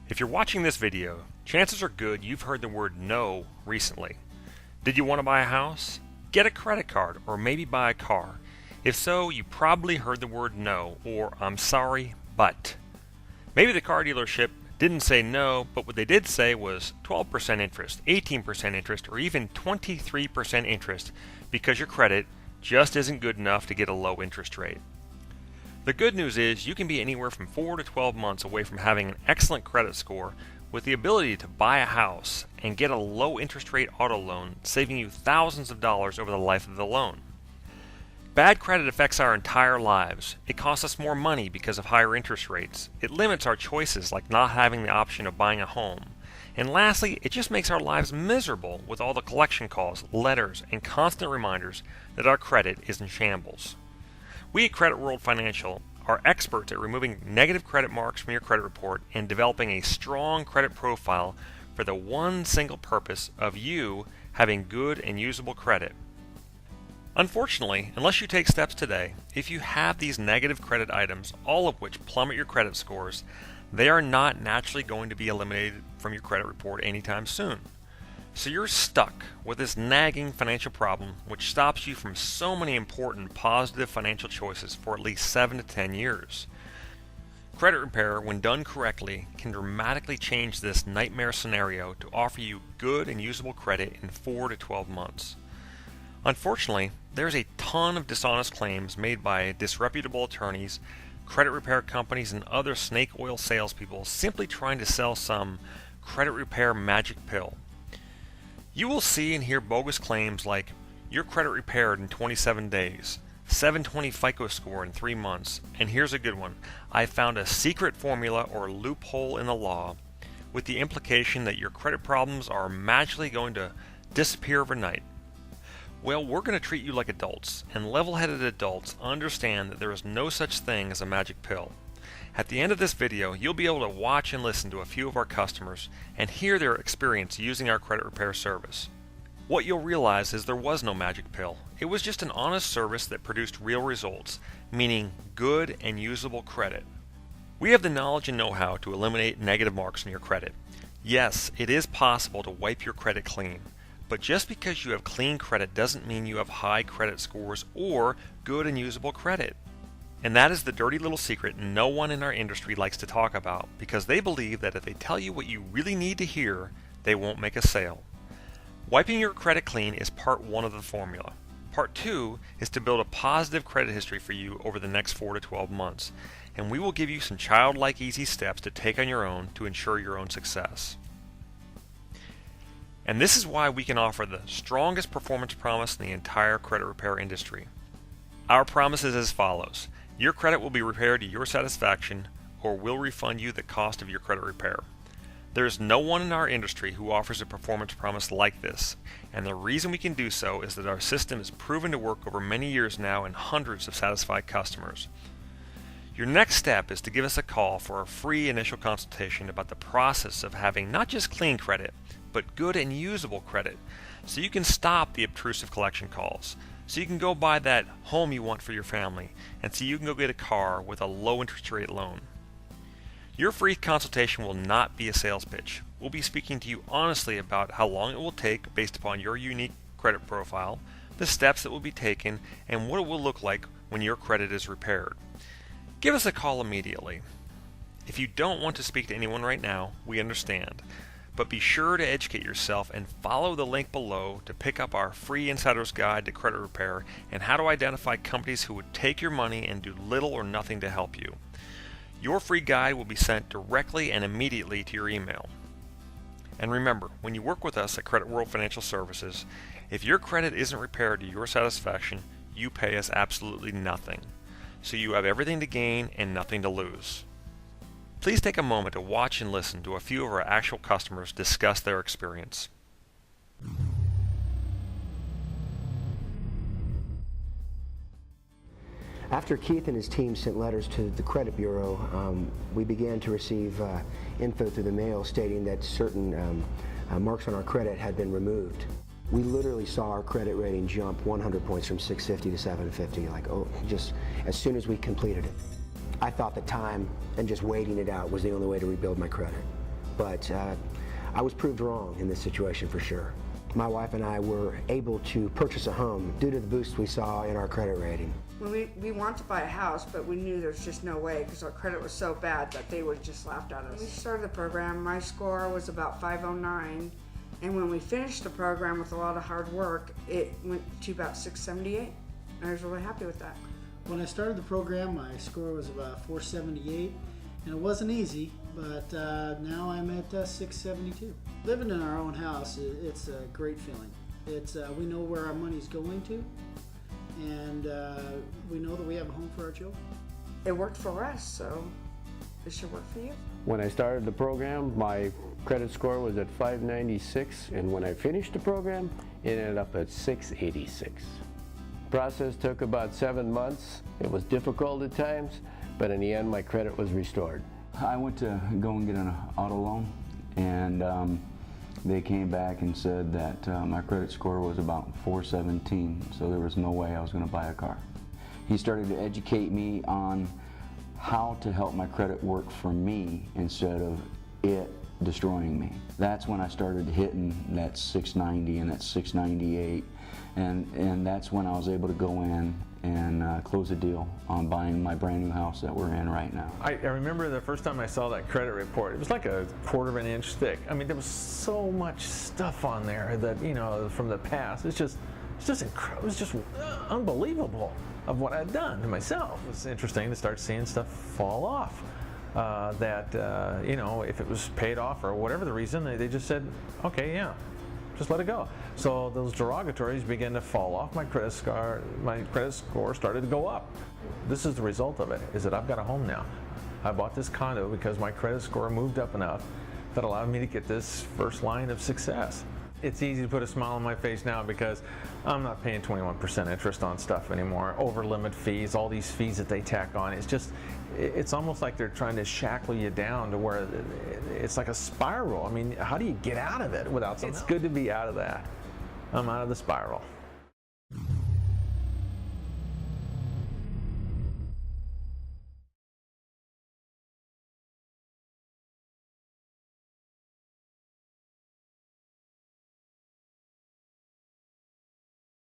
If you're watching this video, chances are good you've heard the word no recently. Did you want to buy a house? Get a credit card, or maybe buy a car? If so, you probably heard the word no, or I'm sorry, but. Maybe the car dealership didn't say no, but what they did say was 12% interest, 18% interest, or even 23% interest because your credit just isn't good enough to get a low interest rate. The good news is you can be anywhere from 4 to 12 months away from having an excellent credit score with the ability to buy a house and get a low interest rate auto loan, saving you thousands of dollars over the life of the loan. Bad credit affects our entire lives. It costs us more money because of higher interest rates. It limits our choices, like not having the option of buying a home. And lastly, it just makes our lives miserable with all the collection calls, letters, and constant reminders that our credit is in shambles. We at Credit World Financial are experts at removing negative credit marks from your credit report and developing a strong credit profile for the one single purpose of you having good and usable credit. Unfortunately, unless you take steps today, if you have these negative credit items, all of which plummet your credit scores, they are not naturally going to be eliminated from your credit report anytime soon. So you're stuck with this nagging financial problem which stops you from so many important positive financial choices for at least 7 to 10 years. Credit repair, when done correctly, can dramatically change this nightmare scenario to offer you good and usable credit in 4 to 12 months. Unfortunately, there's a ton of dishonest claims made by disreputable attorneys, credit repair companies, and other snake oil salespeople simply trying to sell some credit repair magic pill. You will see and hear bogus claims like, your credit repaired in 27 days, 720 FICO score in 3 months, and here's a good one, I found a secret formula or loophole in the law, with the implication that your credit problems are magically going to disappear overnight. Well, we're going to treat you like adults, and level-headed adults understand that there is no such thing as a magic pill. At the end of this video, you'll be able to watch and listen to a few of our customers and hear their experience using our credit repair service. What you'll realize is there was no magic pill. It was just an honest service that produced real results, meaning good and usable credit. We have the knowledge and know-how to eliminate negative marks on your credit. Yes, it is possible to wipe your credit clean, but just because you have clean credit doesn't mean you have high credit scores or good and usable credit. And that is the dirty little secret no one in our industry likes to talk about because they believe that if they tell you what you really need to hear, they won't make a sale. Wiping your credit clean is part 1 of the formula. Part 2 is to build a positive credit history for you over the next 4 to 12 months, and we will give you some childlike easy steps to take on your own to ensure your own success. And this is why we can offer the strongest performance promise in the entire credit repair industry. Our promise is as follows. Your credit will be repaired to your satisfaction, or we'll refund you the cost of your credit repair. There is no one in our industry who offers a performance promise like this, and the reason we can do so is that our system is proven to work over many years now and hundreds of satisfied customers. Your next step is to give us a call for a free initial consultation about the process of having not just clean credit, but good and usable credit, so you can stop the obtrusive collection calls, so you can go buy that home you want for your family, and so you can go get a car with a low interest rate loan. Your free consultation will not be a sales pitch. We'll be speaking to you honestly about how long it will take based upon your unique credit profile, the steps that will be taken, and what it will look like when your credit is repaired. Give us a call immediately. If you don't want to speak to anyone right now, we understand. But be sure to educate yourself and follow the link below to pick up our free insider's guide to credit repair and how to identify companies who would take your money and do little or nothing to help you. Your free guide will be sent directly and immediately to your email. And remember, when you work with us at Credit World Financial Services, if your credit isn't repaired to your satisfaction, you pay us absolutely nothing. So you have everything to gain and nothing to lose. Please take a moment to watch and listen to a few of our actual customers discuss their experience. After Keith and his team sent letters to the credit bureau, we began to receive info through the mail stating that certain marks on our credit had been removed. We literally saw our credit rating jump 100 points from 650 to 750, just as soon as we completed it. I thought the time and just waiting it out was the only way to rebuild my credit. but I was proved wrong in this situation for sure. My wife and I were able to purchase a home due to the boost we saw in our credit rating. We wanted to buy a house, but we knew there's just no way because our credit was so bad that they would have just laughed at us. When we started the program, my score was about 509, and when we finished the program with a lot of hard work, it went to about 678. I was really happy with that. When I started the program, my score was about 478, and it wasn't easy, but now I'm at 672. Living in our own house, it's a great feeling. We know where our money's going to, and we know that we have a home for our children. It worked for us, so it should work for you. When I started the program, my credit score was at 596, and when I finished the program, it ended up at 686. The process took about 7 months. It was difficult at times, but in the end, my credit was restored. I went to go and get an auto loan, and they came back and said that my credit score was about 417, so there was no way I was going to buy a car. He started to educate me on how to help my credit work for me instead of it destroying me. That's when I started hitting that 690 and that 698, and that's when I was able to go in and close a deal on buying my brand new house that we're in right now. I remember the first time I saw that credit report, it was like a quarter of an inch thick. I mean, there was so much stuff on there that, you know, from the past. It was just unbelievable of what I'd done to myself. It was interesting to start seeing stuff fall off. You know, if it was paid off or whatever the reason, they just said, okay, yeah, just let it go. So those derogatories began to fall off. My credit score started to go up. This is the result of it, is that I've got a home now. I bought this condo because my credit score moved up enough that allowed me to get this first line of success. It's easy to put a smile on my face now because I'm not paying 21% interest on stuff anymore, over limit fees, all these fees that they tack on. It's almost like they're trying to shackle you down to where it's like a spiral. I mean, how do you get out of it without something? It's good to be out of that. I'm out of the spiral.